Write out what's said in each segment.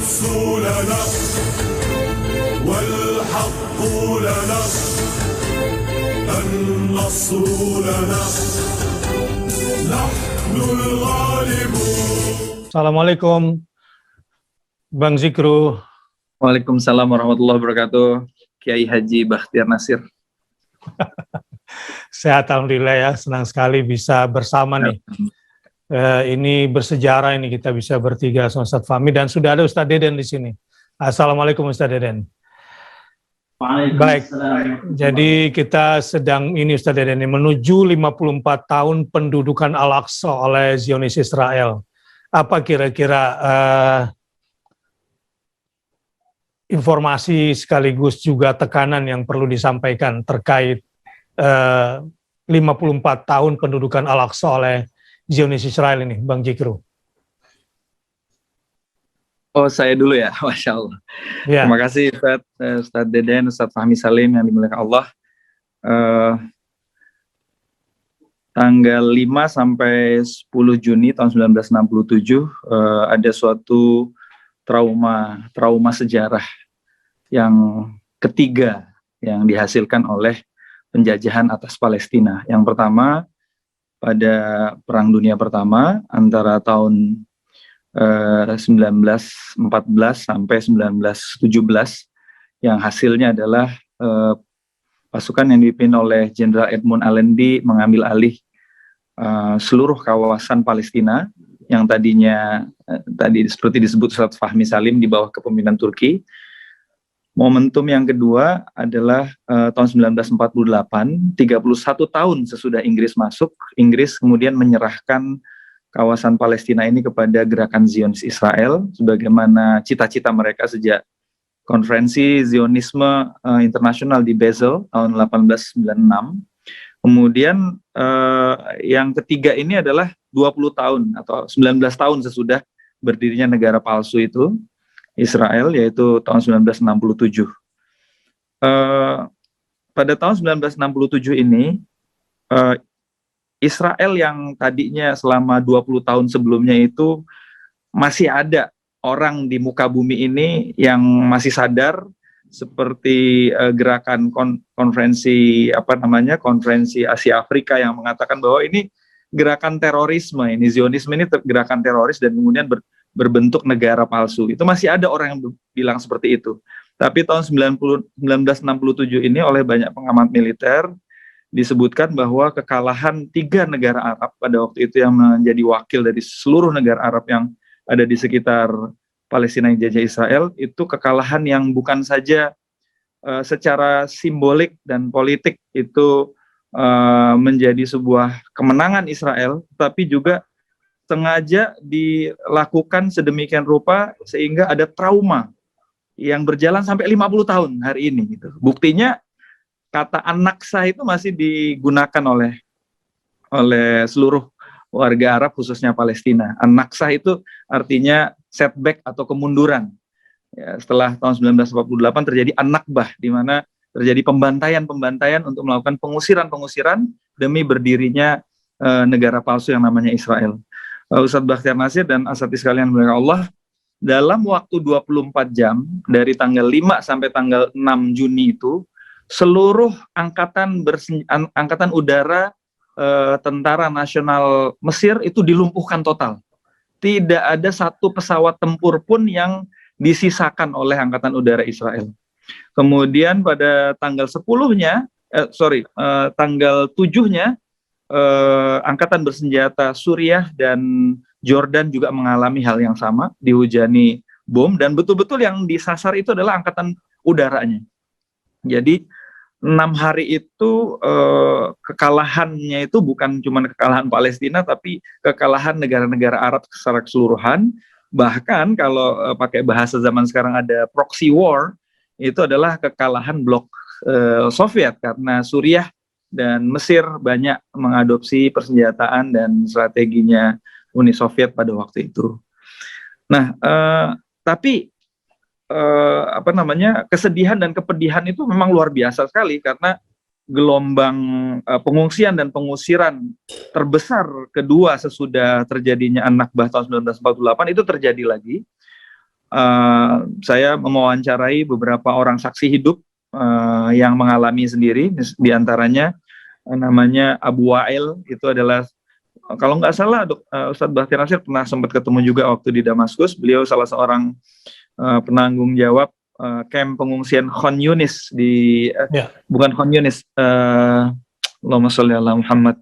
رسولنا والحق لنا النصر لنا نحن الغالبون. Assalamualaikum Bang Zikru. Waalaikumsalam warahmatullahi wabarakatuh. Kiai Haji Bakhtiar Nasir. Sehat alhamdulillah ya, senang sekali bisa bersama nih. Ini bersejarah ini kita bisa bertiga sama Ustadz Fahmi dan sudah ada Ustadz Deden di sini. Assalamualaikum Ustadz Deden. Baik, jadi kita sedang ini Ustadz Deden ini menuju 54 tahun pendudukan Al-Aqsa oleh Zionis Israel. Apa kira-kira informasi sekaligus juga tekanan yang perlu disampaikan terkait 54 tahun pendudukan Al-Aqsa oleh Zionis Israel ini, Bang Zikru? Oh, saya dulu ya, Masya Allah. Ya. Terima kasih Ustadz Deden, Ustadz Fahmi Salim yang dimuliakan Allah. Tanggal 5 sampai 10 Juni tahun 1967 ada suatu trauma sejarah yang ketiga yang dihasilkan oleh penjajahan atas Palestina. Yang pertama pada Perang Dunia Pertama antara tahun 1914 sampai 1917 yang hasilnya adalah pasukan yang dipimpin oleh Jenderal Edmund Allenby mengambil alih seluruh kawasan Palestina yang tadinya tadi seperti disebut Ustadz Fahmi Salim di bawah kepemimpinan Turki. Momentum yang kedua adalah tahun 1948, 31 tahun sesudah Inggris masuk, Inggris kemudian menyerahkan kawasan Palestina ini kepada gerakan Zionis Israel, sebagaimana cita-cita mereka sejak konferensi Zionisme internasional di Basel tahun 1896. Kemudian yang ketiga ini adalah 20 tahun atau 19 tahun sesudah berdirinya negara palsu itu, Israel, yaitu tahun 1967. Pada tahun 1967 ini, Israel yang tadinya selama 20 tahun sebelumnya itu masih ada orang di muka bumi ini yang masih sadar, seperti gerakan konferensi Asia Afrika yang mengatakan bahwa ini gerakan terorisme, ini Zionisme ini gerakan teroris dan kemudian berbentuk negara palsu. Itu masih ada orang yang bilang seperti itu. Tapi tahun 1967 ini oleh banyak pengamat militer disebutkan bahwa kekalahan 3 negara Arab pada waktu itu yang menjadi wakil dari seluruh negara Arab yang ada di sekitar Palestina yang dijajah Israel, itu kekalahan yang bukan saja secara simbolik dan politik itu menjadi sebuah kemenangan Israel, tapi juga sengaja dilakukan sedemikian rupa sehingga ada trauma yang berjalan sampai 50 tahun hari ini gitu. Buktinya kata An-Naksa itu masih digunakan oleh seluruh warga Arab khususnya Palestina. An-Naksa itu artinya setback atau kemunduran. Ya, setelah tahun 1948 terjadi An-Nakbah di mana terjadi pembantaian untuk melakukan pengusiran demi berdirinya negara palsu yang namanya Israel. Ustadz Bakhtiar Nasir dan asatidz sekalian dimuliakan Allah, dalam waktu 24 jam dari tanggal 5 sampai tanggal 6 Juni itu seluruh angkatan udara Tentara Nasional Mesir itu dilumpuhkan total. Tidak ada satu pesawat tempur pun yang disisakan oleh angkatan udara Israel. Kemudian pada tanggal 10-nya, tanggal 7-nya angkatan bersenjata Suriah dan Jordan juga mengalami hal yang sama, dihujani bom, dan betul-betul yang disasar itu adalah angkatan udaranya. Jadi 6 hari itu kekalahannya itu bukan cuma kekalahan Palestina, tapi kekalahan negara-negara Arab secara keseluruhan. Bahkan kalau pakai bahasa zaman sekarang ada proxy war, itu adalah kekalahan blok Soviet karena Suriah dan Mesir banyak mengadopsi persenjataan dan strateginya Uni Soviet pada waktu itu. Nah, tapi kesedihan dan kepedihan itu memang luar biasa sekali karena gelombang pengungsian dan pengusiran terbesar kedua sesudah terjadinya An-Nakbah tahun 1948 itu terjadi lagi. saya mewawancarai beberapa orang saksi hidup yang mengalami sendiri, di antaranya namanya Abu Wa'il, itu adalah kalau nggak salah Ustadz Bakhtiar Nasir pernah sempat ketemu juga waktu di Damaskus. Beliau salah seorang penanggung jawab kamp pengungsian Khan Yunis bukan Khan Yunis, Allahumma sholli ala Muhammad.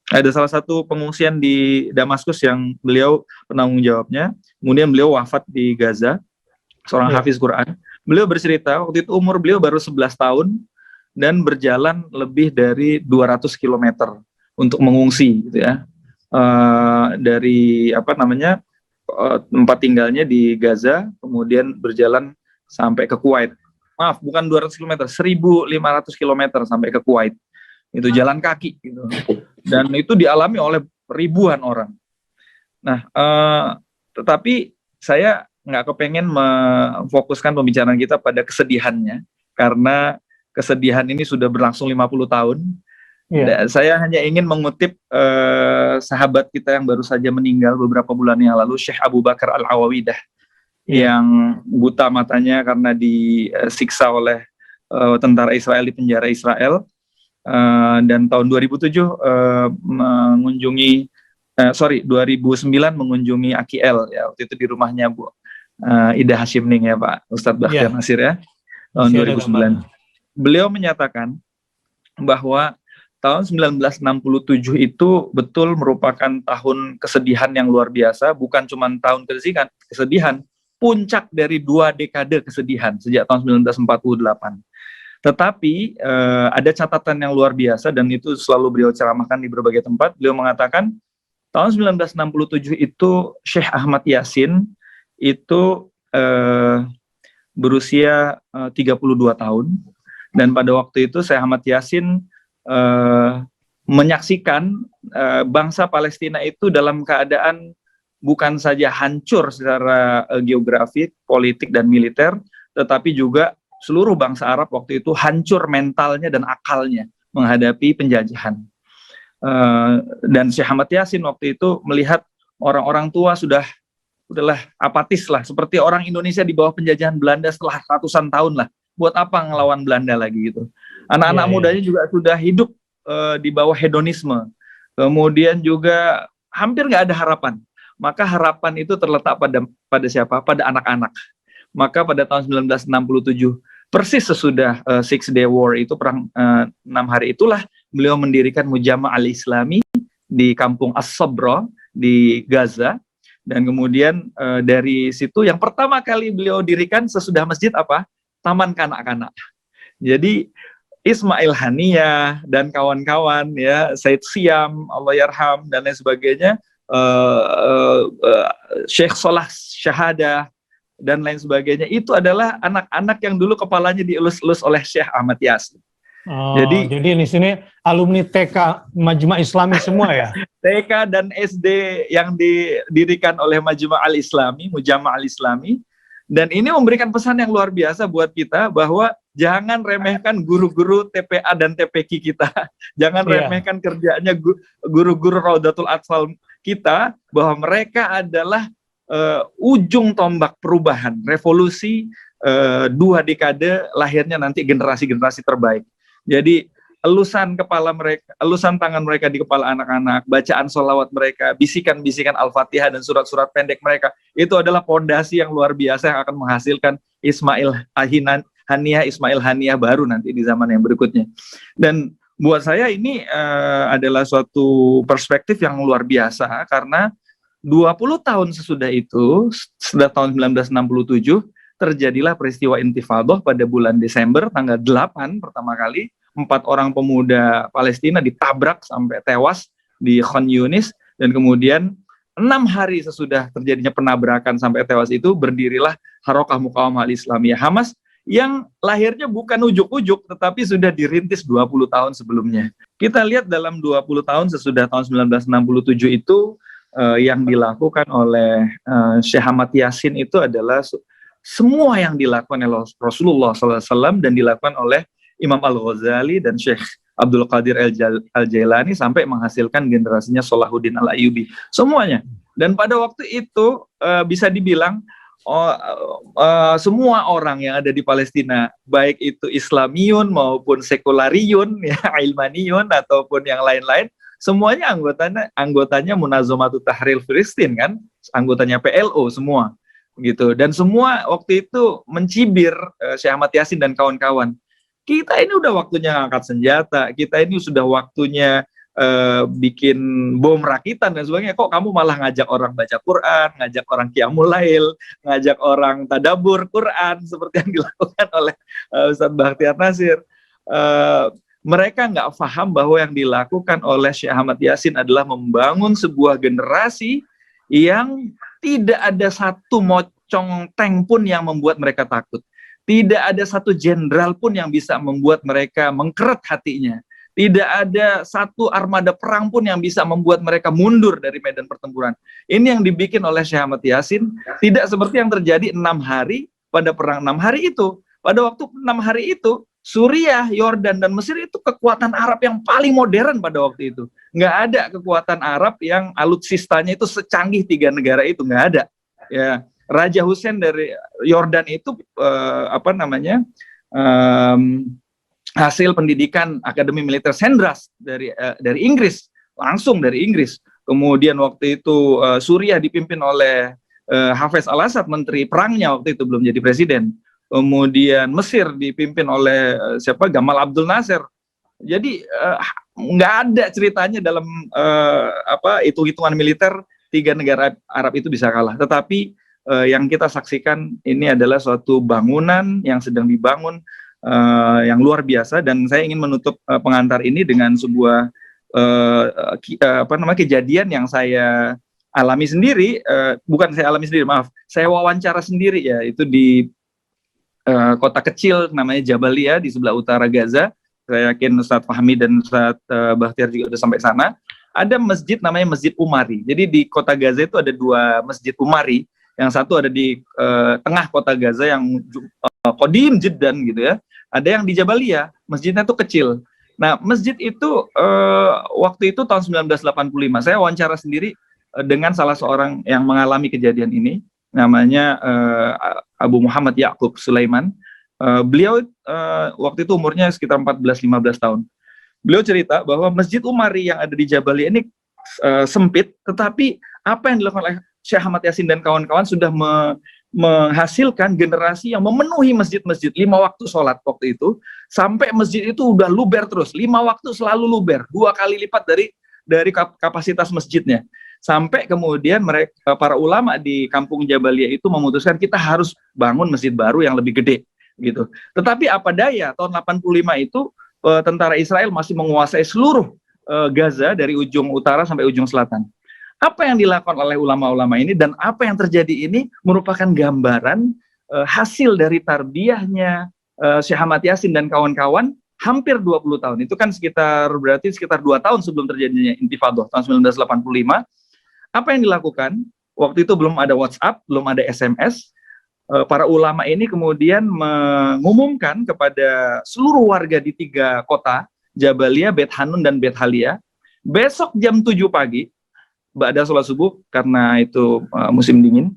Ada salah satu pengungsian di Damaskus yang beliau penanggung jawabnya. Kemudian beliau wafat di Gaza, seorang hafiz Quran. Beliau bercerita waktu itu umur beliau baru 11 tahun dan berjalan lebih dari 200 km untuk mengungsi, gitu ya. Dari tempat tinggalnya di Gaza, kemudian berjalan sampai ke Kuwait. Maaf, bukan 200 km, 1.500 km sampai ke Kuwait. Itu jalan kaki, gitu. Dan itu dialami oleh ribuan orang. Nah, tetapi saya nggak kepengen memfokuskan pembicaraan kita pada kesedihannya, karena kesedihan ini sudah berlangsung 50 tahun. Dan saya hanya ingin mengutip sahabat kita yang baru saja meninggal beberapa bulan yang lalu, Syekh Abu Bakar Al-Awawidah, yang buta matanya karena disiksa oleh tentara Israel di penjara Israel. Dan tahun 2007 2009 mengunjungi AKL, ya, waktu itu di rumahnya Bu Ida Hashimning, ya Pak Ustadz Bakhtiar Nasir, ya, tahun 2009. Beliau menyatakan bahwa tahun 1967 itu betul merupakan tahun kesedihan yang luar biasa, bukan cuma tahun kesedihan, puncak dari 2 dekade kesedihan sejak tahun 1948. Tetapi ada catatan yang luar biasa, dan itu selalu beliau ceramahkan di berbagai tempat. Beliau mengatakan tahun 1967 itu Syekh Ahmad Yasin itu berusia 32 tahun. Dan pada waktu itu Syekh Ahmad Yasin menyaksikan bangsa Palestina itu dalam keadaan bukan saja hancur secara geografi, politik, dan militer, tetapi juga seluruh bangsa Arab waktu itu hancur mentalnya dan akalnya menghadapi penjajahan. Dan Syekh Ahmad Yasin waktu itu melihat orang-orang tua udahlah apatis lah, seperti orang Indonesia di bawah penjajahan Belanda setelah ratusan tahun lah. Buat apa ngelawan Belanda lagi gitu. Anak-anak mudanya juga sudah hidup di bawah hedonisme. Kemudian juga hampir nggak ada harapan. Maka harapan itu terletak pada siapa? Pada anak-anak. Maka pada tahun 1967, persis sesudah Six Day War itu, perang 6 hari itulah, beliau mendirikan Mujama' al-Islami di kampung As-Sabra di Gaza. Dan kemudian dari situ yang pertama kali beliau dirikan sesudah masjid apa? Taman kanak-kanak. Jadi Ismail Haniyah dan kawan-kawan, ya, Said Siam, Allah yarham, dan lain sebagainya, Syekh Salah Syahadah, dan lain sebagainya, itu adalah anak-anak yang dulu kepalanya dielus-elus oleh Syekh Ahmad Yasin. Jadi di sini alumni TK Majma' Islami semua, ya? TK dan SD yang didirikan oleh Majma' al-Islami, Mujama' al-Islami. Dan ini memberikan pesan yang luar biasa buat kita, bahwa jangan remehkan guru-guru TPA dan TPQ kita. Jangan remehkan kerjanya guru-guru Raudatul Atfal kita, bahwa mereka adalah ujung tombak perubahan, revolusi 2 dekade lahirnya nanti generasi-generasi terbaik. Jadi elusan tangan mereka di kepala anak-anak, bacaan sholawat mereka, bisikan-bisikan Al-Fatihah dan surat-surat pendek mereka, itu adalah pondasi yang luar biasa yang akan menghasilkan Ismail Haniyah baru nanti di zaman yang berikutnya. Dan buat saya ini adalah suatu perspektif yang luar biasa, karena 20 tahun sesudah itu, setelah tahun 1967, terjadilah peristiwa Intifadah pada bulan Desember, tanggal 8 pertama kali. 4 orang pemuda Palestina ditabrak sampai tewas di Khan Yunis, dan kemudian 6 hari sesudah terjadinya penabrakan sampai tewas itu, berdirilah Harakah Muqawamah al-Islamiyah Hamas, yang lahirnya bukan ujuk-ujuk, tetapi sudah dirintis 20 tahun sebelumnya. Kita lihat dalam 20 tahun sesudah tahun 1967 itu, yang dilakukan oleh Syekh Ahmad Yasin itu adalah semua yang dilakukan oleh Rasulullah SAW dan dilakukan oleh Imam Al-Ghazali dan Syekh Abdul Qadir Al-Jailani sampai menghasilkan generasinya Salahuddin Al-Ayyubi, semuanya. Dan pada waktu itu bisa dibilang semua orang yang ada di Palestina, baik itu Islamiyun maupun Sekulariyun, ya, Ilmaniyun ataupun yang lain-lain, semuanya anggotanya Munazomatut Tahrir Filistin, kan, anggotanya PLO semua, gitu. Dan semua waktu itu mencibir Syekh Ahmad Yasin dan kawan-kawan. Kita ini udah waktunya ngangkat senjata, kita ini sudah waktunya bikin bom rakitan dan sebagainya. Kok kamu malah ngajak orang baca Quran, ngajak orang Qiyamul Lail, ngajak orang tadabur Quran seperti yang dilakukan oleh Ustadz Bakhtiar Nasir. Mereka nggak paham bahwa yang dilakukan oleh Syekh Ahmad Yasin adalah membangun sebuah generasi yang tidak ada satu mocong tank pun yang membuat mereka takut. Tidak ada satu jenderal pun yang bisa membuat mereka mengkeret hatinya. Tidak ada satu armada perang pun yang bisa membuat mereka mundur dari medan pertempuran. Ini yang dibikin oleh Syekh Ahmad Yasin, tidak seperti yang terjadi 6 hari pada perang 6 hari itu. Pada waktu 6 hari itu, Suriah, Yordan, dan Mesir itu kekuatan Arab yang paling modern pada waktu itu. Nggak ada kekuatan Arab yang alutsistanya itu secanggih 3 negara itu, nggak ada. Ya, Raja Hussein dari Yordan itu hasil pendidikan Akademi Militer Sendras dari Inggris, langsung dari Inggris. Kemudian waktu itu Suriah dipimpin oleh Hafez Al-Assad, menteri perangnya waktu itu, belum jadi presiden. Kemudian Mesir dipimpin oleh Gamal Abdul Nasser. Jadi nggak ada ceritanya dalam hitung-hitungan militer 3 negara Arab itu bisa kalah. Tetapi yang kita saksikan ini adalah suatu bangunan yang sedang dibangun yang luar biasa. Dan saya ingin menutup pengantar ini dengan sebuah kejadian yang saya alami sendiri, bukan saya alami sendiri, maaf, saya wawancara sendiri, ya, itu di kota kecil namanya Jabalia di sebelah utara Gaza. Saya yakin Ustadz Fahmi dan Ustadz Bakhtiar juga udah sampai sana. Ada masjid namanya Masjid Umari. Jadi di kota Gaza itu ada 2 masjid Umari. Yang satu ada di tengah kota Gaza yang kodim jiddan gitu ya. Ada yang di Jabalia, masjidnya itu kecil. Nah, masjid itu waktu itu tahun 1985, saya wawancara sendiri dengan salah seorang yang mengalami kejadian ini, namanya Abu Muhammad Ya'qub Sulaiman. Beliau waktu itu umurnya sekitar 14-15 tahun. Beliau cerita bahwa Masjid Umari yang ada di Jabalia ini sempit, tetapi apa yang dilakukan oleh Syekh Ahmad Yasin dan kawan-kawan sudah menghasilkan generasi yang memenuhi masjid-masjid 5 waktu sholat waktu itu, sampai masjid itu udah luber terus, 5 waktu selalu luber, 2 kali lipat dari kapasitas masjidnya. Sampai kemudian para ulama di kampung Jabalia itu memutuskan kita harus bangun masjid baru yang lebih gede gitu. Tetapi apa daya, tahun 85 itu tentara Israel masih menguasai seluruh Gaza dari ujung utara sampai ujung selatan. Apa yang dilakukan oleh ulama-ulama ini dan apa yang terjadi ini merupakan gambaran hasil dari tarbiyahnya Syekh Ahmad Yasin dan kawan-kawan hampir 20 tahun. Itu kan berarti sekitar 2 tahun sebelum terjadinya Intifadah tahun 1985. Apa yang dilakukan? Waktu itu belum ada WhatsApp, belum ada SMS. Para ulama ini kemudian mengumumkan kepada seluruh warga di 3 kota, Jabalia, Beit Hanun, dan Beit Halia, besok jam 7 pagi, ba'da sholat subuh, karena itu musim dingin,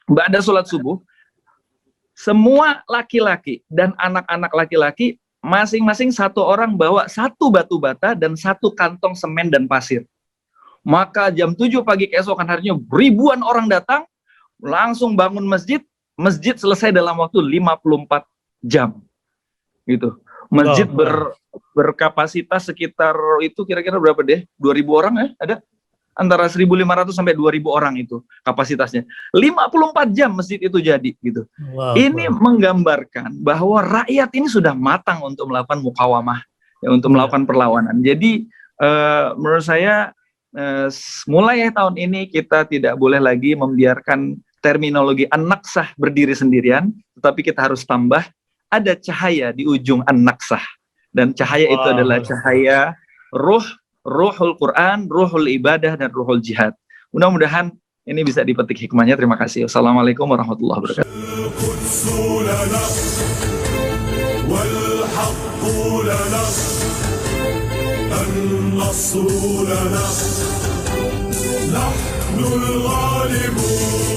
ba'da sholat subuh, semua laki-laki dan anak-anak laki-laki masing-masing 1 orang bawa 1 batu bata dan 1 kantong semen dan pasir. Maka jam 7 pagi keesokan harinya ribuan orang datang, langsung bangun masjid. Masjid selesai dalam waktu 54 jam. Gitu. Masjid berkapasitas sekitar itu kira-kira berapa deh? 2.000 orang ya? Ada? Antara 1.500 sampai 2.000 orang itu kapasitasnya. 54 jam masjid itu jadi gitu. Ini menggambarkan bahwa rakyat ini sudah matang untuk melakukan mukawamah, ya, untuk melakukan perlawanan. Jadi menurut saya mulai tahun ini kita tidak boleh lagi membiarkan terminologi an-naqsah berdiri sendirian, tetapi kita harus tambah ada cahaya di ujung an-naqsah. Dan cahaya itu adalah cahaya ruhul Quran, ruhul ibadah, dan ruhul jihad. Mudah-mudahan ini bisa dipetik hikmahnya. Terima kasih. Wassalamualaikum warahmatullahi wabarakatuh. النصر لنا نحن الغالبون